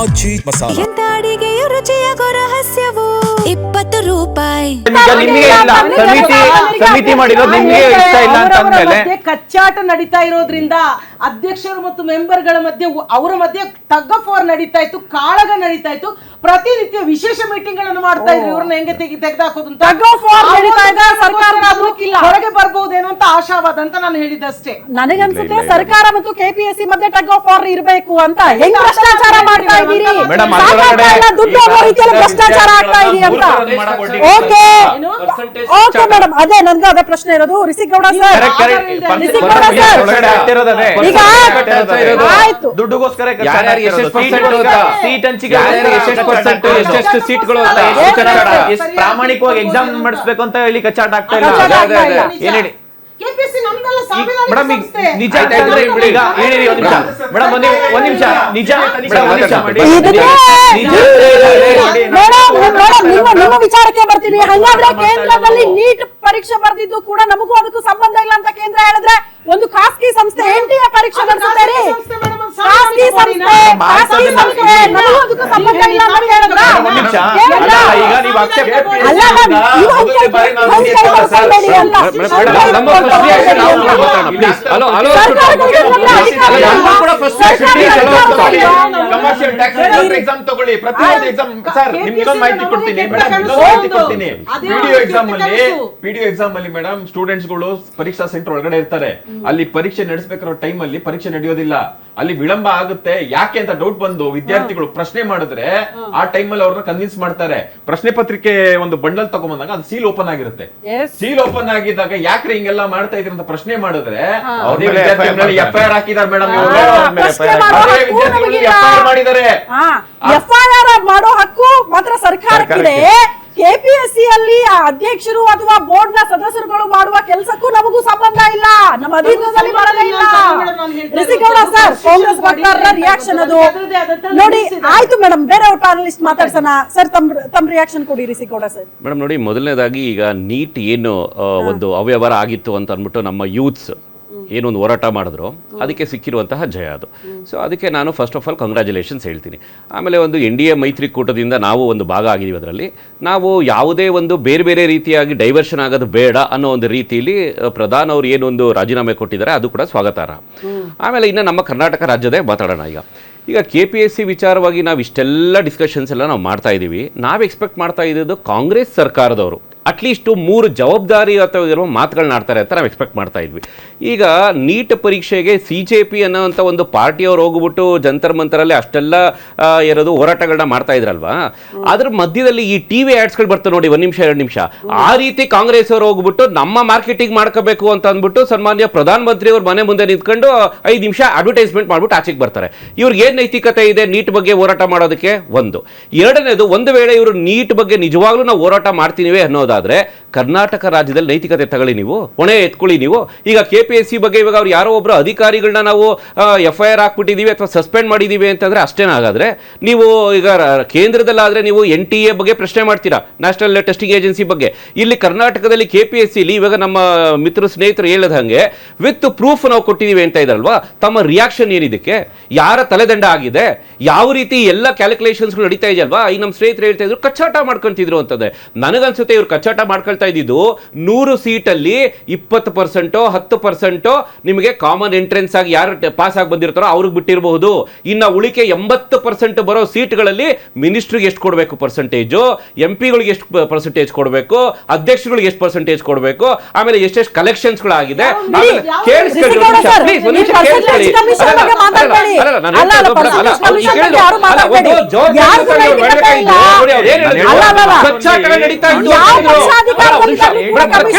ಆಚಿ ಮಸಾಲ. ಎಂತ ಅಡಿಗೆಯ ರುಚಿಯಾಗೋ ರಹಸ್ಯವು 20 ರೂಪಾಯಿ. ನಿಮಗೆ ಸಮಿತಿ ಮಾಡಿರೋದು ನಿಮಗೆ ಇಷ್ಟ ಇಲ್ಲ ಅಂತ ಅಂದ್ಮೇಲೆ ಕಚ್ಚಾಟ ನಡೀತಾ ಇರೋದ್ರಿಂದ ಅಧ್ಯಕ್ಷರು ಮತ್ತು ಮೆಂಬರ್ಗಳ ಮಧ್ಯೆ ಅವರ ಮಧ್ಯೆ ಟಗ್ ಆಫ್ ವಾರ್ ನಡೀತಾ ಇತ್ತು, ಕಾಳಗ ನಡೀತಾ ಇತ್ತು. ಪ್ರತಿನಿತ್ಯ ವಿಶೇಷ ಮೀಟಿಂಗ್ ಗಳನ್ನು ಮಾಡ್ತಾ ಇದ್ರು. ಇವ್ರನ್ನ ಹೆಂಗೆ ತೆಗೆದಾಕೋದು ಅಂತ ಹೊರಗೆ ಬರ್ಬಹುದೇನೋ ಅಂತ ಆಶಾವಾದ ಅಂತ ನಾನು ಹೇಳಿದಷ್ಟೇ. ನನಗನ್ಸುತ್ತೆ ಸರ್ಕಾರ ಮತ್ತು ಕೆಪಿಎಸ್ಸಿ ಮಧ್ಯೆ ಟಗ್ ಆಫ್ ವಾರ್ ಇರಬೇಕು ಅಂತ. ಹೆಂಗ್ ಭ್ರಷ್ಟಾಚಾರ ಮಾಡ್ತಾ ಇದ್ದೀರಿ, ದುಡ್ಡು ಹೋಗೋ ರೀತಿಯಲ್ಲಿ ಭ್ರಷ್ಟಾಚಾರ ಆಗ್ತಾ ಇದೆಯಾ ಅಂತ. ಓಕೆ ಓಕೆ ಮೇಡಮ್, ಅದೇ ನನ್ಗೆ ಅದೇ ಪ್ರಶ್ನೆ ಇರೋದು. ರಿಸಿಗೌಡ ಸರ್, ಈಗ ಆಯ್ತು, ದುಡ್ಡುಗೋಸ್ಕರ ಎಷ್ಟು ಸೀಟ್ಗಳು ಪ್ರಾಮಾಣಿಕವಾಗಿ ಎಕ್ಸಾಮ್ ಮಾಡಿಸ್ಬೇಕು ಅಂತ ಹೇಳಿ ಕಚ್ಚಾಟ ಆಗ್ತಾ ಇಲ್ಲ. ಏನ್ ಹೇಳಿ ಮೇಡಮ್, ನಿಜ ಮೇಡಮ್, ಒಂದ್ ನಿಮಿಷ ನಿಜ ನಿಮ್ಮ ವಿಚಾರಕ್ಕೆ ಬರ್ತೀನಿ. ಹಾಗಾದ್ರೆ ಕೇಂದ್ರದಲ್ಲಿ ನೀಟ್ ಪರೀಕ್ಷೆ ಬರ್ದಿದ್ದು ಕೂಡ ನಮಗೂ ಅದಕ್ಕೂ ಸಂಬಂಧ ಇಲ್ಲ ಅಂತ ಕೇಂದ್ರ ಹೇಳಿದ್ರೆ ಒಂದು ಖಾಸಗಿ ಸಂಸ್ಥೆ ಎನ್ಟಿಎ ಪರೀಕ್ಷೆ ನಡೆಸುತ್ತಾರೆ. ಖಾಸಗಿ ಸಂಸ್ಥೆ ನಮಗೂ ಅದಕ್ಕೂ ಸಂಬಂಧ ಇಲ್ಲ ಅಂತ ಹೇಳಿದ್ರ ಎಕ್ಸಾಮ್ ತಗೊಳ್ಳಿ. ಪ್ರತಿಯೊಂದು ಎಕ್ಸಾಮ್ ಸರ್ ನಿಮ್ಗೆ ಮಾಹಿತಿ ಕೊಡ್ತೀನಿ ಪಿಡಿಒ ಎಕ್ಸಾಮ್ ಅಲ್ಲಿ ಮೇಡಮ್ ಸ್ಟೂಡೆಂಟ್ಸ್ ಗಳು ಪರೀಕ್ಷಾ ಸೆಂಟರ್ ಒಳಗಡೆ ಇರ್ತಾರೆ. ಅಲ್ಲಿ ಪರೀಕ್ಷೆ ನಡೆಸಬೇಕಾದ ಟೈಮ್ ಅಲ್ಲಿ ಪರೀಕ್ಷೆ ನಡೆಯೋದಿಲ್ಲ, ಅಲ್ಲಿ ವಿಳಂಬ ಆಗುತ್ತೆ. ಯಾಕೆ ಅಂತ ಡೌಟ್ ಬಂದು ವಿದ್ಯಾರ್ಥಿಗಳು ಪ್ರಶ್ನೆ ಮಾಡಿದ್ರೆ ಆ ಟೈಮ್ ಅಲ್ಲಿ ಅವ್ರನ್ನ ಕನ್ವಿನ್ಸ್ ಮಾಡ್ತಾರೆ. ಪ್ರಶ್ನೆ ಪತ್ರಿಕೆ ಒಂದು ಬಂಡಲ್ ತಗೊಂಡ್ಬಂದಾಗ ಅದು ಸೀಲ್ ಓಪನ್ ಆಗಿರುತ್ತೆ. ಸೀಲ್ ಓಪನ್ ಆಗಿದ್ದಾಗ ಯಾಕ್ರೆ ಹಿಂಗೆಲ್ಲ ಮಾಡ್ತಾ ಇದ್ರಿ ಅಂತ ಪ್ರಶ್ನೆ ಮಾಡಿದ್ರೆ ಎಫ್ಐಆರ್ ಹಾಕಿದಾರೆ ಮೇಡಮ್. ಎಫ್ಐಆರ್ ಮಾಡಿದ್ದಾರೆ. ಎಫ್ಐಆರ್ ಮಾಡೋ ಹಕ್ಕು ಮಾತ್ರ ಸರ್ಕಾರಕ್ಕಿದೆ. ಕೆಪಿಎಸ್ಸಿ ಅಲ್ಲಿ ಅಧ್ಯಕ್ಷರು ಅಥವಾ ಬೋರ್ಡ್ ನ ಸದಸ್ಯರುಗಳು ಮಾಡುವ ಕೆಲಸಕ್ಕೂ ನಮಗೂ ಸಂಬಂಧ ಇಲ್ಲ, ನಮ್ಮ ಅಧೀನದಲ್ಲಿ ಬರಲೇ ಇಲ್ಲ. ರಿಸಿಗೌಡ ಸರ್, ಕಾಂಗ್ರೆಸ್ ವಕ್ತಾರರ ರಿಯಾಕ್ಷನ್ ಅದು ನೋಡಿ. ಆಯ್ತು ಮೇಡಮ್, ಬೇರೆ ಪ್ಯಾನಲಿಸ್ಟ್ ಮಾತಾಡ್ಸೋಣ. ಸರ್ ತಮ್ಮ ರಿಯಾಕ್ಷನ್ ಕೊಡಿ ರಿಸಿಗೌಡ ಸರ್. ಮೇಡಮ್ ನೋಡಿ, ಮೊದಲನೇದಾಗಿ ಈಗ ನೀಟ್ ಏನು ಒಂದು ಅವ್ಯವಹಾರ ಆಗಿತ್ತು ಅಂತ ಅಂದ್ಬಿಟ್ಟು ನಮ್ಮ ಯೂತ್ಸ್ ಏನೊಂದು ಹೋರಾಟ ಮಾಡಿದ್ರು, ಅದಕ್ಕೆ ಸಿಕ್ಕಿರುವಂತಹ ಜಯ ಅದು. ಸೊ ಅದಕ್ಕೆ ನಾನು ಫಸ್ಟ್ ಆಫ್ ಆಲ್ ಕಂಗ್ರ್ಯಾಚುಲೇಷನ್ಸ್ ಹೇಳ್ತೀನಿ. ಆಮೇಲೆ ಒಂದು NDA ಮೈತ್ರಿಕೂಟದಿಂದ ನಾವು ಒಂದು ಭಾಗ ಆಗಿದ್ದೀವಿ. ಅದರಲ್ಲಿ ನಾವು ಯಾವುದೇ ಒಂದು ಬೇರೆ ಬೇರೆ ರೀತಿಯಾಗಿ ಡೈವರ್ಷನ್ ಆಗೋದು ಬೇಡ ಅನ್ನೋ ಒಂದು ರೀತಿಯಲ್ಲಿ ಪ್ರಧಾನ್ ಅವರು ಏನೊಂದು ರಾಜೀನಾಮೆ ಕೊಟ್ಟಿದ್ದಾರೆ, ಅದು ಕೂಡ ಸ್ವಾಗತಾರ್ಹ. ಆಮೇಲೆ ಇನ್ನು ನಮ್ಮ ಕರ್ನಾಟಕ ರಾಜ್ಯದೇ ಮಾತಾಡೋಣ. ಈಗ KPSC ವಿಚಾರವಾಗಿ ನಾವು ಇಷ್ಟೆಲ್ಲ ಡಿಸ್ಕಷನ್ಸ್ ಎಲ್ಲ ನಾವು ಮಾಡ್ತಾ ಇದ್ದೀವಿ. ನಾವು ಎಕ್ಸ್ಪೆಕ್ಟ್ ಮಾಡ್ತಾ ಇದ್ದು ಕಾಂಗ್ರೆಸ್ ಸರ್ಕಾರದವರು ಅಟ್ಲೀಸ್ಟು 3 ಜವಾಬ್ದಾರಿ ಅಥವಾ ಇರೋ ಮಾತುಗಳನ್ನ ಆಡ್ತಾರೆ ಅಂತ ನಾವು ಎಕ್ಸ್ಪೆಕ್ಟ್ ಮಾಡ್ತಾ ಇದ್ವಿ. ಈಗ ನೀಟ್ ಪರೀಕ್ಷೆಗೆ CJP ಅನ್ನೋಂಥ ಒಂದು ಪಾರ್ಟಿಯವ್ರು ಹೋಗ್ಬಿಟ್ಟು ಜಂತರ್ ಮಂತರಲ್ಲಿ ಅಷ್ಟೆಲ್ಲ ಇರೋದು ಹೋರಾಟಗಳನ್ನ ಮಾಡ್ತಾ ಇದ್ರಲ್ವಾ, ಅದ್ರ ಮಧ್ಯದಲ್ಲಿ ಈ TV ಆ್ಯಡ್ಸ್ಗಳು ಬರ್ತವೆ ನೋಡಿ, 1 ನಿಮಿಷ 2 ನಿಮಿಷ, ಆ ರೀತಿ ಕಾಂಗ್ರೆಸ್ ಅವರು ಹೋಗ್ಬಿಟ್ಟು ನಮ್ಮ ಮಾರ್ಕೆಟಿಂಗ್ ಮಾಡ್ಕೋಬೇಕು ಅಂತ ಅಂದ್ಬಿಟ್ಟು ಸನ್ಮಾನ್ಯ ಪ್ರಧಾನ ಮಂತ್ರಿ ಅವ್ರ ಮನೆ ಮುಂದೆ ನಿಂತ್ಕೊಂಡು 5 ನಿಮಿಷ ಅಡ್ವರ್ಟೈಸ್ಮೆಂಟ್ ಮಾಡ್ಬಿಟ್ಟು ಆಚೆಗೆ ಬರ್ತಾರೆ. ಇವ್ರಿಗೆ ಏನು ನೈತಿಕತೆ ಇದೆ ನೀಟ್ ಬಗ್ಗೆ ಹೋರಾಟ ಮಾಡೋದಕ್ಕೆ? ಒಂದು. ಎರಡನೇದು, ಒಂದು ವೇಳೆ ಇವರು ನೀಟ್ ಬಗ್ಗೆ ನಿಜವಾಗ್ಲೂ ನಾವು ಹೋರಾಟ ಮಾಡ್ತೀನಿವೆ ಅನ್ನೋದಾದ್ರೆ ಕರ್ನಾಟಕ ರಾಜ್ಯದಲ್ಲಿ ನೈತಿಕತೆ ತಗೊಳ್ಳಿ, ನೀವು ಹೊಣೆ ಎತ್ಕೊಳ್ಳಿ. ನೀವು ಈಗ KPSC ಬಗ್ಗೆ ಇವಾಗ ಅವ್ರು ಯಾರೋ ಒಬ್ರು ಅಧಿಕಾರಿಗಳನ್ನ ನಾವು FIR ಹಾಕ್ಬಿಟ್ಟಿದೀವಿ ಅಥವಾ ಸಸ್ಪೆಂಡ್ ಮಾಡಿದೀವಿ ಅಂತಂದ್ರೆ ಅಷ್ಟೇನಾಗಾದ್ರೆ, ನೀವು ಈಗ ಕೇಂದ್ರದಲ್ಲಾದ್ರೆ ನೀವು NTA ಬಗ್ಗೆ ಪ್ರಶ್ನೆ ಮಾಡ್ತೀರಾ, ನ್ಯಾಷನಲ್ ಟೆಸ್ಟಿಂಗ್ ಏಜೆನ್ಸಿ ಬಗ್ಗೆ. ಇಲ್ಲಿ ಕರ್ನಾಟಕದಲ್ಲಿ KPSC ಇವಾಗ ನಮ್ಮ ಮಿತ್ರ ಸ್ನೇಹಿತರು ಹೇಳದ ಹಾಗೆ ವಿತ್ ಪ್ರೂಫ್ ನಾವು ಕೊಟ್ಟಿದೀವಿ ಅಂತ ಇದ್ರಲ್ವಾ, ತಮ್ಮ ರಿಯಾಕ್ಷನ್ ಏನಿದಕ್ಕೆ? ಯಾರ ತಲೆದಂಡ ಆಗಿದೆ? ಯಾವ ರೀತಿ ಎಲ್ಲ ಕ್ಯಾಲ್ಕುಲೇಷನ್ಸ್ಗಳು ನಡೀತಾ ಇದೆಯಲ್ವಾ? ಈಗ ನಮ್ಮ ಸ್ನೇಹಿತರು ಹೇಳ್ತಾ ಇದ್ರು ಕಚ್ಚಾಟ ಮಾಡ್ಕೊಂತಿದ್ರು ಅಂತಂದ್ರೆ, ನನಗನ್ಸುತ್ತೆ ಇವ್ರು ಕಚ್ಚಾಟ ಮಾಡ್ಕೊಳ್ತಾ ಇದ್ದಿದ್ದು 100 ಸೀಟಲ್ಲಿ 20% 10% ನಿಮಗೆ ಕಾಮನ್ ಎಂಟ್ರೆನ್ಸ್ ಆಗಿ ಯಾರು ಪಾಸ್ ಆಗಿ ಬಂದಿರ್ತಾರೋ ಅವ್ರಿಗೆ ಬಿಟ್ಟಿರಬಹುದು. ಇನ್ನು ಉಳಿಕೆ 80% ಬರೋ ಸೀಟ್ಗಳಲ್ಲಿ ಮಿನಿಸ್ಟ್ರಿಗೆ ಎಷ್ಟು ಕೊಡಬೇಕು ಪರ್ಸೆಂಟೇಜು, MP ಗಳಿಗೆ ಎಷ್ಟು ಪರ್ಸೆಂಟೇಜ್ ಕೊಡಬೇಕು, ಅಧ್ಯಕ್ಷಗಳಿಗೆ ಎಷ್ಟು ಪರ್ಸೆಂಟೇಜ್ ಕೊಡಬೇಕು, ಆಮೇಲೆ ಎಷ್ಟೆಷ್ಟು ಕಲೆಕ್ಷನ್ಸ್ಗಳಾಗಿದೆ.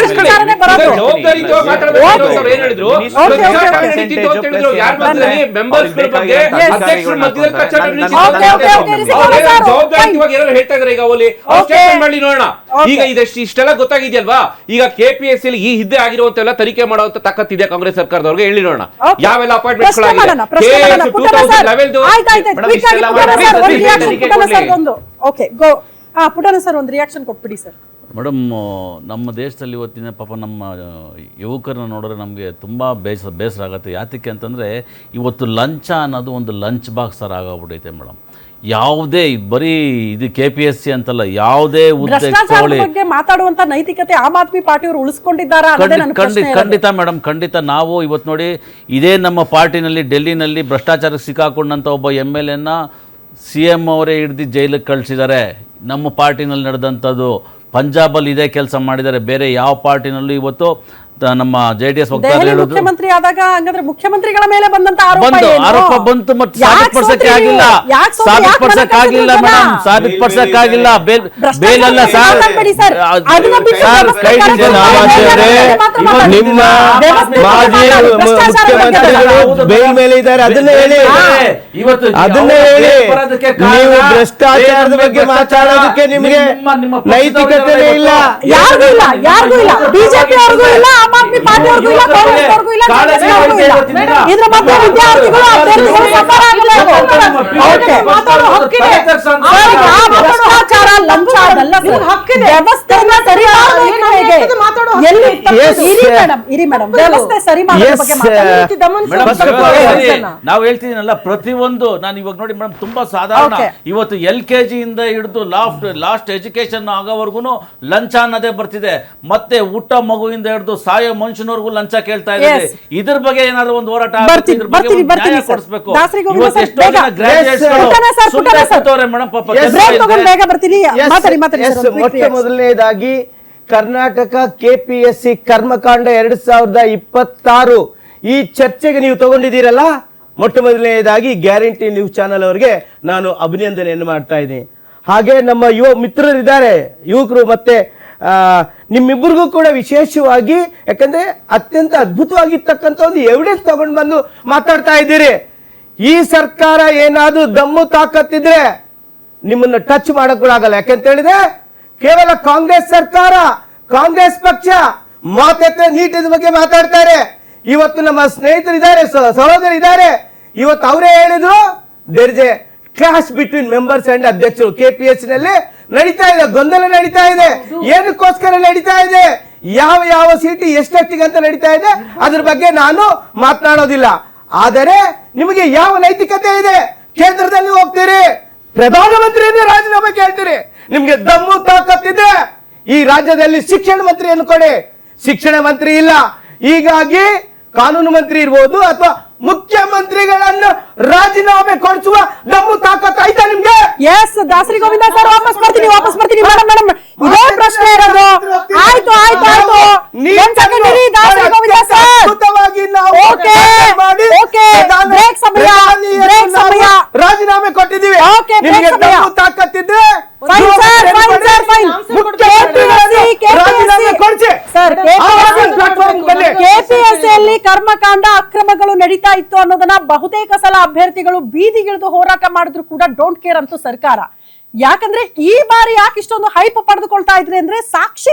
ಈಗ ಇಷ್ಟೆಲ್ಲ ಗೊತ್ತಾಗಿದೆಯಲ್ವಾ? ಈಗ KPSC ಈ ಹಿಂದೆ ಆಗಿರುವಂತೆಲ್ಲ ತನಿಖೆ ಮಾಡುವಂತ ತಾಕತ್ತಿದೆ ಕಾಂಗ್ರೆಸ್ ಸರ್ಕಾರದವ್ರಿಗೆ. ಹೇಳಿ ನೋಡೋಣ ಯಾವೆಲ್ಲ ಅಪಾಯಿಂಟ್ಮೆಂಟ್ ಪುಟನ ಸರ್ ಒಂದು ರಿಯಾಕ್ಷನ್ ಕೊಟ್ಬಿಡಿ ಸರ್. ಮೇಡಮ್, ನಮ್ಮ ದೇಶದಲ್ಲಿ ಇವತ್ತಿನ ಪಾಪ ನಮ್ಮ ಯುವಕರನ್ನ ನೋಡಿದ್ರೆ ನಮಗೆ ತುಂಬ ಬೇಸರ ಆಗುತ್ತೆ. ಯಾತಕ್ಕೆ ಅಂತಂದರೆ ಇವತ್ತು ಲಂಚ ಅನ್ನೋದು ಒಂದು ಲಂಚ್ ಬಾಕ್ಸ್ ಥರ ಆಗೋಗ್ಬಿಟ್ಟೈತೆ ಮೇಡಮ್. ಯಾವುದೇ ಬರೀ ಇದು KPSC ಅಂತಲ್ಲ, ಯಾವುದೇ ಹುದ್ದೆ ಭ್ರಷ್ಟಾಚಾರದ ತಗೊಳ್ಳಿ. ಬಗ್ಗೆ ಮಾತಾಡುವಂತ ನೈತಿಕತೆ ಆಮ್ ಆದ್ಮಿ ಪಾರ್ಟಿಯವರು ಉಳಿಸ್ಕೊಂಡಿದ್ದಾರಾ ಅನ್ನೋದೇ ನನ್ನ ಪ್ರಶ್ನೆ ಇರೋದು. ಖಂಡಿತ ಮೇಡಮ್, ಖಂಡಿತ. ನಾವು ಇವತ್ತು ನೋಡಿ, ಇದೇ ನಮ್ಮ ಪಾರ್ಟಿನಲ್ಲಿ ಡೆಲ್ಲಿನಲ್ಲಿ ಭ್ರಷ್ಟಾಚಾರಕ್ಕೆ ಸಿಕ್ಕಾಕೊಂಡಂಥ ಒಬ್ಬ MLA CM ಅವರೇ ಹಿಡ್ದು ಜೈಲಿಗೆ ಕಳಿಸಿದ್ದಾರೆ. ನಮ್ಮ ಪಾರ್ಟಿನಲ್ಲಿ ನಡೆದಂಥದ್ದು. ಪಂಜಾಬಲ್ಲಿ ಇದೇ ಕೆಲಸ ಮಾಡಿದ್ದಾರೆ. ಬೇರೆ ಯಾವ ಪಾರ್ಟಿನಲ್ಲೂ ಇವತ್ತು ನಮ್ಮ JDS ವಕ್ತಾರರು ದೆಹಲಿ ಹೇಳೋದು ಮುಖ್ಯಮಂತ್ರಿ ಆದಾಗ ಹಂಗಂದ್ರೆ ಮುಖ್ಯಮಂತ್ರಿಗಳ ಮೇಲೆ ಬಂದಂತ ಆರೋಪ ಬಂತು, ಮತ್ತೆ ಸಾಬೀತುಪಡಿಸಕ್ಕಾಗಿಲ್ಲ. ಸಾಬೀತುಪಡಿಸಕ್ಕಾಗಿಲ್ಲ ಮೇಡಮ್, ಸಾಬೀತುಪಡಿಸಕ್ಕಾಗಿಲ್ಲ. ಬೇಲಲ್ಲ ಸರ್. ನಿಮ್ಮ ಮಾಜಿ ಮುಖ್ಯಮಂತ್ರಿಗಳು ಬೇಲ್ ಮೇಲೆ ಇದ್ದಾರೆ, ಅದನ್ನ ಹೇಳಿ. ಅದನ್ನ ಹೇಳಿ. ನೀವು ಭ್ರಷ್ಟಾಚಾರದ ಬಗ್ಗೆ ಮಾತಾಡೋದಕ್ಕೆ ನಿಮಗೆ ನೈತಿಕತೆ ಇಲ್ಲ. ಯಾರಿಗೂ ಇಲ್ಲ, ಯಾರಿಗೂ ಇಲ್ಲ. ಬಿಜೆಪಿ ಅವ್ರಿಗೂ ಇಲ್ಲ, ಆಮ್ ಆದ್ಮಿ ಪಾರ್ಟಿ ಅವ್ರಿಗೂ ಇಲ್ಲ, ಕಾಂಗ್ರೆಸ್ ಅವ್ರಿಗೂ ಇಲ್ಲ, ಜೆಡಿಎಸ್ ಅವ್ರಿಗೂ ಇಲ್ಲ. ಇದ್ರ ಮಧ್ಯೆ ವಿದ್ಯಾರ್ಥಿಗಳು ಅಭ್ಯರ್ಥಿಗಳು ಸಫರ್ ಆಗಲ್ಲ. ಓಕೆ, ಮಾತಾಡೋ ಹಕ್ಕಿದೆ. ಭ್ರಷ್ಟಾಚಾರ, ಲಂಚ ಅದೆಲ್ಲ ವ್ಯವಸ್ಥೆಯನ್ನ ಸರಿ ಮಾಡೋದು ಹೇಗೆ? ಎಲ್ಲಿ ಇರಿ ಮೇಡಮ್, ಇರಿ ಮೇಡಮ್, ವ್ಯವಸ್ಥೆ ಸರಿ ಮಾಡೋದ್ರ ಬಗ್ಗೆ ನಾವು ಹೇಳ್ತೀನಲ್ಲ, ಪ್ರತಿಯೊಂದು ನಾನು ಇವಾಗ ನೋಡಿ ಮೇಡಮ್, ತುಂಬಾ ಸಾಧಾರಣ. ಇವತ್ತು LKG ಇಂದ ಹಿಡಿದು ಲಾಸ್ಟ್ ಎಜುಕೇಶನ್ ಆಗೋವರೆಗೂ ಲಂಚ ಅನ್ನೋದೇ ಬರ್ತಿದೆ. ಮತ್ತೆ ಊಟ ಮಗುವಿಂದ ಹಿಡಿದು ಸಾಯೋ ಮನುಷ್ಯನವರೆಗೂ ಲಂಚ ಕೇಳ್ತಾ ಇದ್ದಾರೆ. ಇದ್ರ ಬಗ್ಗೆ ಏನಾದ್ರು ಒಂದು ಹೋರಾಟ ಕೊಡಿಸ್ಬೇಕು. ಮೊಟ್ಟ ಮೊದಲನೇದಾಗಿ ಕರ್ನಾಟಕ KPSC ಕರ್ಮಕಾಂಡ 2026 ಈ ಚರ್ಚೆಗೆ ನೀವು ತಗೊಂಡಿದ್ದೀರಲ್ಲ, ಮೊಟ್ಟ ಮೊದಲನೇದಾಗಿ ಗ್ಯಾರಂಟಿ ನ್ಯೂಸ್ ಚಾನೆಲ್ ಅವರಿಗೆ ನಾನು ಅಭಿನಂದನೆಯನ್ನು ಮಾಡ್ತಾ ಇದ್ದೀನಿ. ಹಾಗೆ ನಮ್ಮ ಯುವ ಮಿತ್ರರಿದ್ದಾರೆ, ಯುವಕರು, ಮತ್ತೆ ನಿಮ್ಮಿಬ್ಬರಿಗೂ ಕೂಡ ವಿಶೇಷವಾಗಿ, ಯಾಕಂದ್ರೆ ಅತ್ಯಂತ ಅದ್ಭುತವಾಗಿರ್ತಕ್ಕಂಥ ಒಂದು ಎವಿಡೆನ್ಸ್ ತಗೊಂಡು ಬಂದು ಮಾತಾಡ್ತಾ ಇದ್ದೀರಿ. ಈ ಸರ್ಕಾರ ಏನಾದ್ರೂ ದಮ್ಮು ತಾಕತ್ತಿದ್ರೆ ನಿಮ್ಮನ್ನ ಟಚ್ ಮಾಡಕ್ ಕೂಡ ಆಗಲ್ಲ. ಯಾಕಂತ ಹೇಳಿದ್ರೆ ಕೇವಲ ಕಾಂಗ್ರೆಸ್ ಸರ್ಕಾರ, ಕಾಂಗ್ರೆಸ್ ಪಕ್ಷ ಮಾತೆತ್ತ ನೀಟದ ಬಗ್ಗೆ ಮಾತಾಡ್ತಾರೆ. ಇವತ್ತು ನಮ್ಮ ಸ್ನೇಹಿತರಿದ್ದಾರೆ, ಸಹೋದರಿದ್ದಾರೆ, ಇವತ್ತು ಅವರೇ ಹೇಳಿದ್ರು there is a clash between members and ಅಧ್ಯಕ್ಷರು. KPSC ನಲ್ಲಿ ನಡೀತಾ ಇದೆ, ಗೊಂದಲ ನಡೀತಾ ಇದೆ. ಏನಕ್ಕೋಸ್ಕರ ನಡೀತಾ ಇದೆ, ಯಾವ ಸೀಟು ಎಷ್ಟೆಷ್ಟಿಗೆ ಅಂತ ನಡೀತಾ ಇದೆ, ಅದ್ರ ಬಗ್ಗೆ ನಾನು ಮಾತನಾಡೋದಿಲ್ಲ. ಆದರೆ ನಿಮಗೆ ಯಾವ ನೈತಿಕತೆ ಇದೆ? ಕೇಂದ್ರದಲ್ಲಿ ಹೋಗ್ತೀರಿ, ಪ್ರಧಾನಮಂತ್ರಿಯನ್ನೇ ರಾಜೀನಾಮೆ ಕೇಳ್ತೀರಿ. ನಿಮ್ಗೆ ದಮ್ಮು ತಾಕತ್ತಿದೆ, ಈ ರಾಜ್ಯದಲ್ಲಿ ಶಿಕ್ಷಣ ಮಂತ್ರಿಯನ್ನು ಕೊಡಿ. ಶಿಕ್ಷಣ ಮಂತ್ರಿ ಇಲ್ಲ, ಹೀಗಾಗಿ ಕಾನೂನು ಮಂತ್ರಿ ಇರ್ಬೋದು ಅಥವಾ ಮುಖ್ಯಮಂತ್ರಿಗಳನ್ನು ರಾಜೀನಾಮೆ ಕೊಡಿಸುವ ದಮ್ಮು ತಾಕತ್ತು ಆಯ್ತಾ ನಿಮ್ಗೆ? ಎಸ್, ದಾಸರಿ ಗೋವಿಂದ ಸರ್, ವಾಪಸ್ ಬರ್ತೀನಿ ಮೇಡಮ್. ಇದೇ ಪ್ರಶ್ನೆ ಇರೋದು. ಆಯ್ತು ಆಯ್ತು ಆಯ್ತು, Dasari Govinda sir. Okay okay, break ಸಮಯ, ರಾಜೀನಾಮೆ ಕೊಟ್ಟಿದ್ದೀವಿ. ನಿಮಗೆ ದಮ್ಮು ತಾಕತ್ತಿದ್ರೆ KPSCಯಲ್ಲಿ ಕರ್ಮಕಾಂಡ ಅಕ್ರಮಗಳು ನಡೀತಾ ಇತ್ತು ಅನ್ನೋದನ್ನ ಬಹುತೇಕ ಸಲ ಅಭ್ಯರ್ಥಿಗಳು ಬೀದಿಗಿಳಿದು ಹೋರಾಟ ಮಾಡಿದ್ರು ಕೂಡ ಡೋಂಟ್ ಕೇರ್ ಅಂತೂ ಸರ್ಕಾರ. ಯಾಕಂದ್ರೆ ಈ ಬಾರಿ ಯಾಕೆ ಇಷ್ಟೊಂದು ಹೈಪ್ ಪಡೆದುಕೊಳ್ತಾ ಇದ್ರೆ ಅಂದ್ರೆ ಸಾಕ್ಷಿ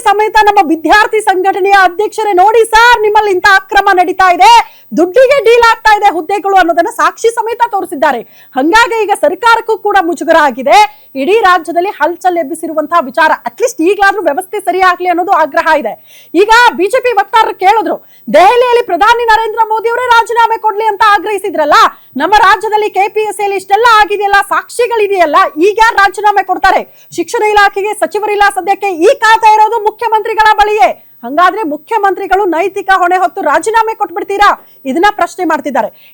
ಸಮೇತ ನಮ್ಮ ವಿದ್ಯಾರ್ಥಿ ಸಂಘಟನೆಯ ಅಧ್ಯಕ್ಷರೇ ನೋಡಿ ಸರ್, ನಿಮ್ಮಲ್ಲಿ ಇಂತ ಅಕ್ರಮ ನಡೀತಾ ಇದೆ, ದುಡ್ಡಿಗೆ ಡೀಲ್ ಆಗ್ತಾ ಇದೆ ಹುದ್ದೆಗಳು ಅನ್ನೋದನ್ನ ಸಾಕ್ಷಿ ಸಮೇತ ತೋರಿಸಿದ್ದಾರೆ. ಹಂಗಾಗಿ ಈಗ ಸರ್ಕಾರಕ್ಕೂ ಕೂಡ ಮುಜುಗರ ಆಗಿದೆ. ಇಡೀ ರಾಜ್ಯದಲ್ಲಿ ಹಲ್ಚಲ್ ಎಬ್ಬಿಸಿರುವಂತಹ ವಿಚಾರ, ಅಟ್ಲೀಸ್ಟ್ ಈಗಲಾದ್ರೂ ವ್ಯವಸ್ಥೆ ಸರಿಯಾಗ್ಲಿ ಅನ್ನೋದು ಆಗ್ರಹ ಇದೆ. ಈಗ ಬಿಜೆಪಿ ವಕ್ತಾರರು ಕೇಳಿದ್ರು, ದೆಹಲಿಯಲ್ಲಿ ಪ್ರಧಾನಿ ನರೇಂದ್ರ ಮೋದಿ ಅವರೇ ರಾಜೀನಾಮೆ ಕೊಡ್ಲಿ ಅಂತ ಆಗ್ರಹಿಸಿದ್ರಲ್ಲ, ನಮ್ಮ ರಾಜ್ಯದಲ್ಲಿ KPSCಯಲ್ಲಿ ಇಷ್ಟೆಲ್ಲ ಆಗಿದೆಯಲ್ಲ, ಸಾಕ್ಷಿಗಳಿದೆಯಲ್ಲ, ಈಗ ಯಾರು ರಾಜೀನಾಮೆ ಕೊಡ್ತಾರೆ? ಶಿಕ್ಷಣ ಇಲಾಖೆಗೆ ಸಚಿವರಿಲ್ಲ ಸದ್ಯಕ್ಕೆ, ಈ ಖಾತೆ ಇರೋದು ಮುಖ್ಯಮಂತ್ರಿಗಳ ಬಳಿಯೇ. ಹಂಗಾದ್ರೆ ಮುಖ್ಯಮಂತ್ರಿಗಳು ನೈತಿಕ ಹೊಣೆ ಹೊತ್ತು ರಾಜೀನಾಮೆ ಕೊಟ್ಬಿಡ್ತೀರಾ? ಇದನ್ನ ಪ್ರಶ್ನೆ ಮಾಡ್ತಿದ್ದಾರೆ.